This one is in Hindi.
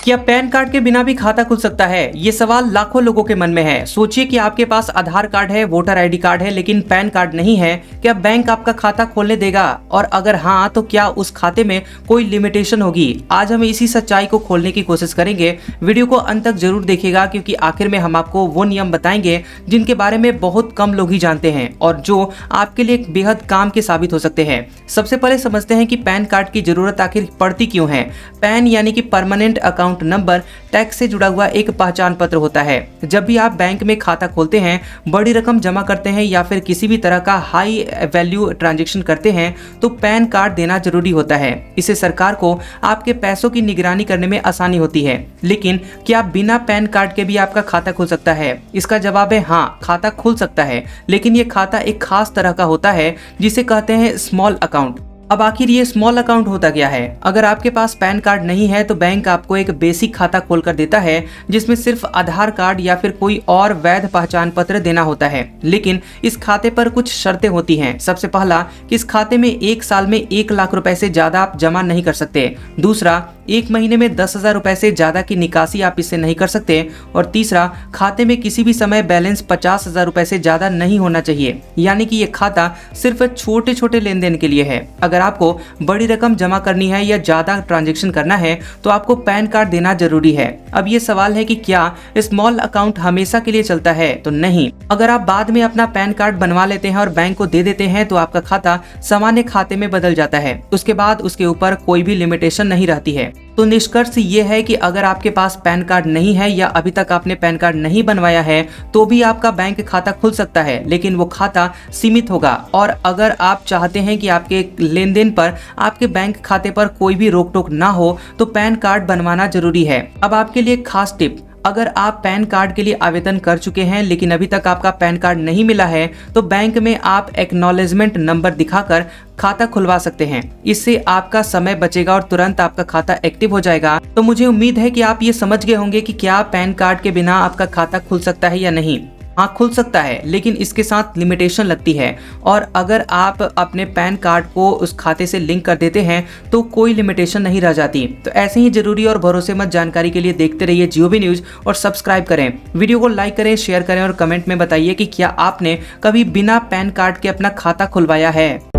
क्या पैन कार्ड के बिना भी खाता खुल सकता है? ये सवाल लाखों लोगों के मन में है। सोचिए कि आपके पास आधार कार्ड है, वोटर आईडी कार्ड है, लेकिन पैन कार्ड नहीं है। क्या बैंक आपका खाता खोलने देगा? और अगर हाँ, तो क्या उस खाते में कोई लिमिटेशन होगी? आज हम इसी सच्चाई को खोलने की कोशिश करेंगे। वीडियो को अंत तक जरूर देखिएगा, क्योंकि आखिर में हम आपको वो नियम बताएंगे जिनके बारे में बहुत कम लोग ही जानते हैं और जो आपके लिए बेहद काम के साबित हो सकते हैं। सबसे पहले समझते हैं कि पैन कार्ड की जरूरत आखिर पड़ती क्यों है। पैन यानी कि परमानेंट अकाउंट नंबर टैक्स से जुड़ा हुआ एक पहचान पत्र होता है। जब भी आप बैंक में खाता खोलते हैं, बड़ी रकम जमा करते हैं या फिर किसी भी तरह का हाई वैल्यू ट्रांजैक्शन करते हैं, तो पैन कार्ड देना जरूरी होता है। इससे सरकार को आपके पैसों की निगरानी करने में आसानी होती है। लेकिन क्या बिना पैन कार्ड के भी आपका खाता खुल सकता है? इसका जवाब है हाँ, खाता खुल सकता है, लेकिन ये खाता एक खास तरह का होता है जिसे कहते हैं स्मॉल अकाउंट। अब आखिर ये स्मॉल अकाउंट होता क्या है? अगर आपके पास पैन कार्ड नहीं है तो बैंक आपको एक बेसिक खाता खोलकर देता है, जिसमें सिर्फ आधार कार्ड या फिर कोई और वैध पहचान पत्र देना होता है। लेकिन इस खाते पर कुछ शर्तें होती हैं। सबसे पहला कि इस खाते में एक साल में 1 लाख रुपए से ज्यादा आप जमा नहीं कर सकते। दूसरा, एक महीने में 10,000 रुपए से ज्यादा की निकासी आप इससे नहीं कर सकते। और तीसरा, खाते में किसी भी समय बैलेंस 50,000 रुपए से ज्यादा नहीं होना चाहिए। यानी कि ये खाता सिर्फ छोटे छोटे लेन देन के लिए है। अगर आपको बड़ी रकम जमा करनी है या ज्यादा ट्रांजैक्शन करना है तो आपको पैन कार्ड देना जरूरी है। अब ये सवाल है कि क्या स्मॉल अकाउंट हमेशा के लिए चलता है? तो नहीं। अगर आप बाद में अपना पैन कार्ड बनवा लेते हैं और बैंक को दे देते हैं तो आपका खाता सामान्य खाते में बदल जाता है। उसके बाद उसके ऊपर कोई भी लिमिटेशन नहीं रहती है। तो निष्कर्ष ये है कि अगर आपके पास पैन कार्ड नहीं है या अभी तक आपने पैन कार्ड नहीं बनवाया है तो भी आपका बैंक खाता खुल सकता है, लेकिन वो खाता सीमित होगा। और अगर आप चाहते हैं कि आपके लेन देन पर आपके बैंक खाते पर कोई भी रोक टोक ना हो तो पैन कार्ड बनवाना जरूरी है। अब आपके लिए खास टिप, अगर आप पैन कार्ड के लिए आवेदन कर चुके हैं लेकिन अभी तक आपका पैन कार्ड नहीं मिला है तो बैंक में आप एक्नॉलेजमेंट नंबर दिखाकर खाता खुलवा सकते हैं। इससे आपका समय बचेगा और तुरंत आपका खाता एक्टिव हो जाएगा। तो मुझे उम्मीद है कि आप ये समझ गए होंगे कि क्या पैन कार्ड के बिना आपका खाता खुल सकता है या नहीं। हाँ, खुल सकता है, लेकिन इसके साथ लिमिटेशन लगती है। और अगर आप अपने पैन कार्ड को उस खाते से लिंक कर देते हैं तो कोई लिमिटेशन नहीं रह जाती। तो ऐसे ही जरूरी और भरोसेमंद जानकारी के लिए देखते रहिए जियोबी न्यूज और सब्सक्राइब करें। वीडियो को लाइक करें, शेयर करें और कमेंट में बताइए कि क्या आपने कभी बिना पैन कार्ड के अपना खाता खुलवाया है।